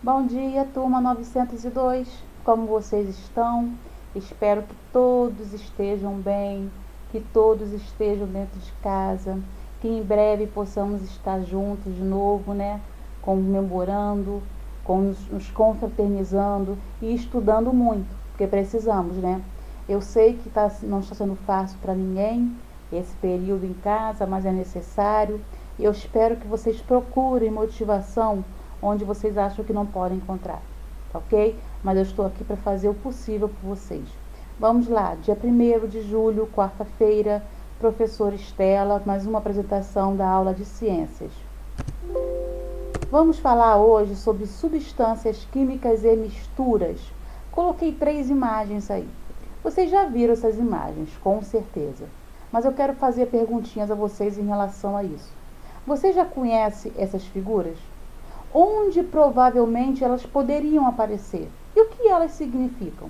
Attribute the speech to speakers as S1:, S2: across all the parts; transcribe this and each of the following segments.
S1: Bom dia, turma 902. Como vocês estão? Espero que todos estejam bem, que todos estejam dentro de casa, que em breve possamos estar juntos de novo, né? Comemorando, nos confraternizando e estudando muito, porque precisamos, né? Eu sei que não está sendo fácil para ninguém esse período em casa, mas é necessário. E eu espero que vocês procurem motivação onde vocês acham que não podem encontrar, tá ok? Mas eu estou aqui para fazer o possível por vocês. Vamos lá, dia 1º de julho, quarta-feira, professora Estela, mais uma apresentação da aula de ciências. Vamos falar hoje sobre substâncias químicas e misturas. Coloquei 3 imagens aí. Vocês já viram essas imagens, com certeza. Mas eu quero fazer perguntinhas a vocês em relação a isso. Você já conhece essas figuras? Onde provavelmente elas poderiam aparecer? E o que elas significam?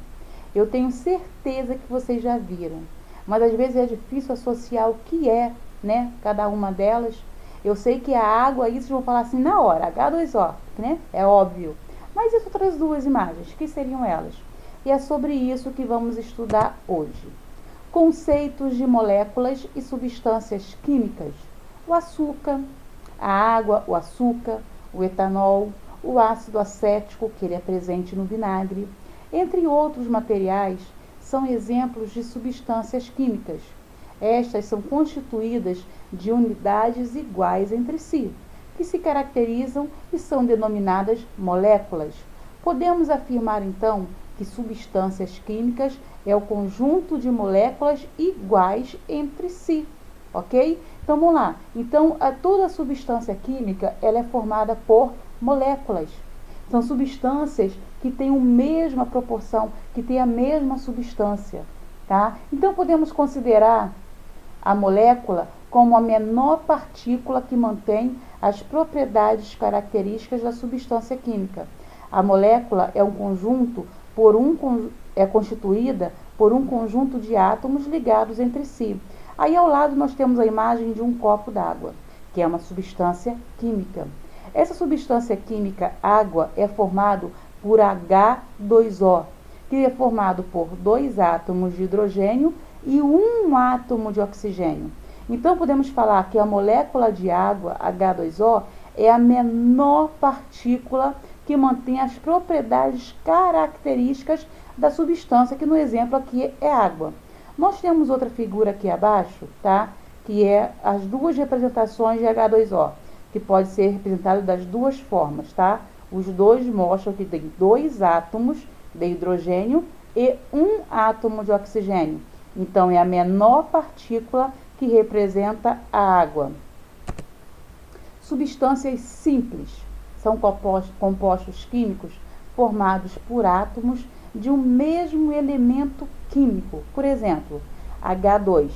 S1: Eu tenho certeza que vocês já viram, mas às vezes é difícil associar o que é, né, cada uma delas. Eu sei que a água, aí vocês vão falar assim na hora, H2O, né? É óbvio. Mas e as outras 2 imagens, que seriam elas? E é sobre isso que vamos estudar hoje. Conceitos de moléculas e substâncias químicas. O açúcar, a água, o açúcar, o etanol, o ácido acético, que ele é presente no vinagre, entre outros materiais, são exemplos de substâncias químicas. Estas são constituídas de unidades iguais entre si, que se caracterizam e são denominadas moléculas. Podemos afirmar, então, que substâncias químicas é o conjunto de moléculas iguais entre si, ok? Então, vamos lá. Então, toda substância química, ela é formada por moléculas. São substâncias que têm a mesma proporção, que têm a mesma substância, tá? Então, podemos considerar a molécula como a menor partícula que mantém as propriedades características da substância química. A molécula é constituída por um conjunto de átomos ligados entre si. Aí ao lado nós temos a imagem de um copo d'água, que é uma substância química. Essa substância química, água, é formado por H2O, que é formado por 2 átomos de hidrogênio e 1 átomo de oxigênio. Então podemos falar que a molécula de água, H2O, é a menor partícula que mantém as propriedades características da substância, que no exemplo aqui é água. Nós temos outra figura aqui abaixo, tá? Que é as 2 representações de H2O, que pode ser representado das 2 formas, tá? Os dois mostram que tem 2 átomos de hidrogênio e 1 átomo de oxigênio. Então, é a menor partícula que representa a água. Substâncias simples são compostos químicos formados por átomos de um mesmo elemento químico. Por exemplo, H2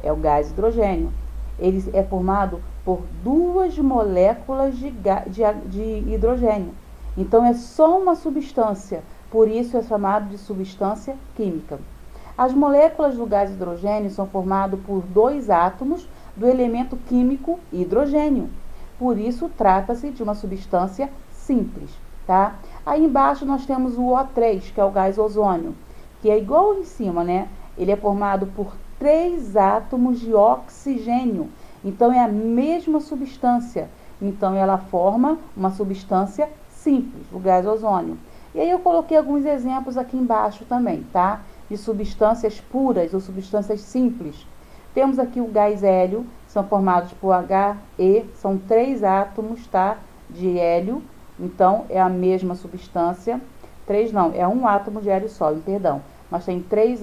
S1: é o gás hidrogênio. Ele é formado por 2 moléculas de hidrogênio. Então, é só uma substância, por isso é chamado de substância química. As moléculas do gás hidrogênio são formadas por 2 átomos do elemento químico hidrogênio. Por isso, trata-se de uma substância simples, tá? Aí embaixo nós temos o O3, que é o gás ozônio, que é igual em cima, né? Ele é formado por 3 átomos de oxigênio. Então, é a mesma substância. Então, ela forma uma substância simples, o gás ozônio. E aí eu coloquei alguns exemplos aqui embaixo também, tá? De substâncias puras ou substâncias simples. Temos aqui o gás hélio, são formados por He, são 3 átomos, tá? De hélio. Então, é a mesma substância. 3 não, é 1 átomo de hélio só, perdão. Mas tem 3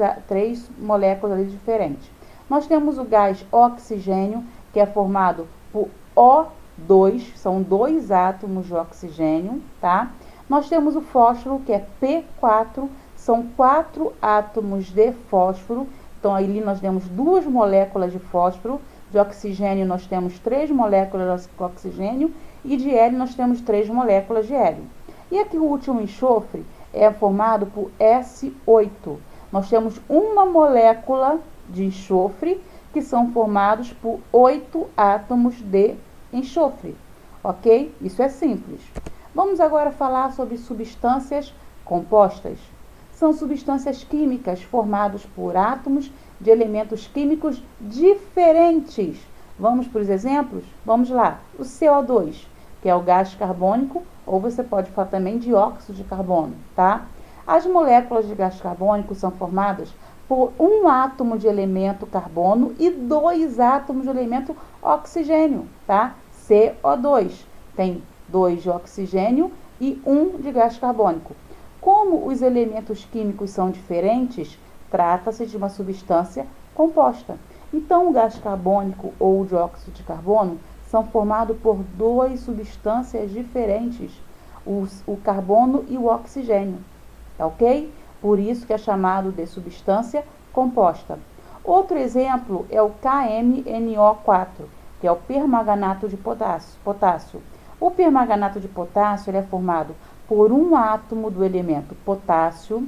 S1: moléculas ali diferentes. Nós temos o gás oxigênio, que é formado por O2, são 2 átomos de oxigênio, tá? Nós temos o fósforo, que é P4, são 4 átomos de fósforo. Então, ali nós temos 2 moléculas de fósforo. De oxigênio, nós temos 3 moléculas de oxigênio. E de hélio, nós temos 3 moléculas de hélio. E aqui o último enxofre é formado por S8. Nós temos uma molécula de enxofre, que são formados por 8 átomos de enxofre. Ok? Isso é simples. Vamos agora falar sobre substâncias compostas. São substâncias químicas formadas por átomos de elementos químicos diferentes. Vamos para os exemplos? Vamos lá. O CO2, que é o gás carbônico, ou você pode falar também dióxido de carbono, tá? As moléculas de gás carbônico são formadas por um átomo de elemento carbono e 2 átomos de elemento oxigênio, tá? CO2 tem 2 de oxigênio e 1 de gás carbônico. Como os elementos químicos são diferentes, trata-se de uma substância composta. Então, o gás carbônico ou o dióxido de carbono são formados por 2 substâncias diferentes, o carbono e o oxigênio, tá ok? Por isso que é chamado de substância composta. Outro exemplo é o KMNO4, que é o permanganato de potássio. O permanganato de potássio ele é formado por um átomo do elemento potássio,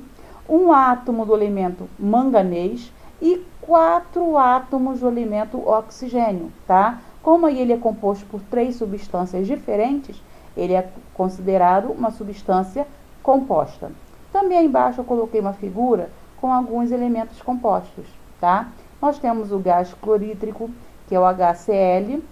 S1: um átomo do elemento manganês e 4 átomos do elemento oxigênio, tá? Como aí ele é composto por 3 substâncias diferentes, ele é considerado uma substância composta. Também aí embaixo eu coloquei uma figura com alguns elementos compostos, tá? Nós temos o gás clorídrico, que é o HCl,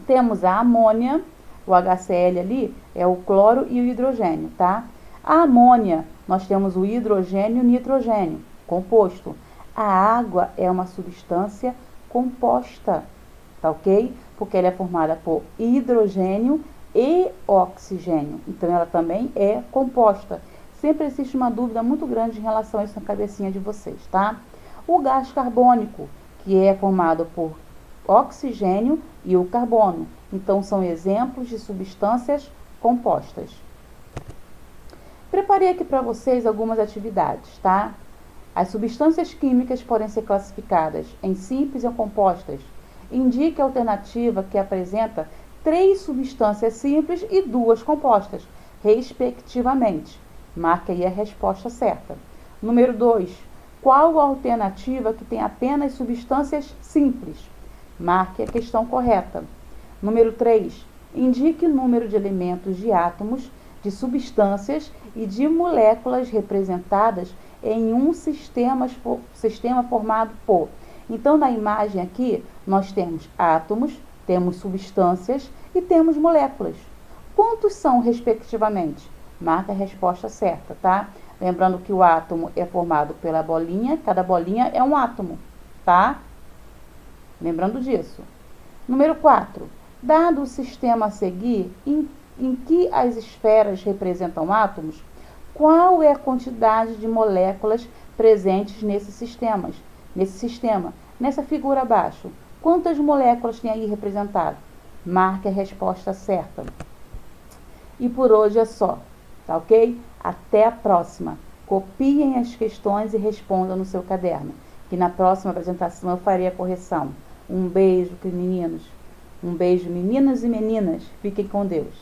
S1: temos a amônia, o HCl ali é o cloro e o hidrogênio, tá? A amônia, nós temos o hidrogênio e o nitrogênio, composto. A água é uma substância composta, tá ok? Porque ela é formada por hidrogênio e oxigênio, então ela também é composta. Sempre existe uma dúvida muito grande em relação a isso na cabecinha de vocês, tá? O gás carbônico, que é formado por oxigênio e o carbono. Então, são exemplos de substâncias compostas. Preparei aqui para vocês algumas atividades, tá? As substâncias químicas podem ser classificadas em simples ou compostas. Indique a alternativa que apresenta 3 substâncias simples e 2 compostas, respectivamente. Marque aí a resposta certa. Número 2. Qual a alternativa que tem apenas substâncias simples? Marque a questão correta. Número 3. Indique o número de elementos de átomos, de substâncias e de moléculas representadas em um sistema formado por. Então, na imagem aqui, nós temos átomos, temos substâncias e temos moléculas. Quantos são, respectivamente? Marca a resposta certa, tá? Lembrando que o átomo é formado pela bolinha, cada bolinha é um átomo, tá? Lembrando disso. Número 4. Dado o sistema a seguir, em que as esferas representam átomos, qual é a quantidade de moléculas presentes nesse sistema? Nessa figura abaixo, quantas moléculas tem aí representado? Marque a resposta certa. E por hoje é só, tá ok? Até a próxima. Copiem as questões e respondam no seu caderno, que na próxima apresentação eu farei a correção. Um beijo, meninos. Um beijo, meninos e meninas. Fiquem com Deus.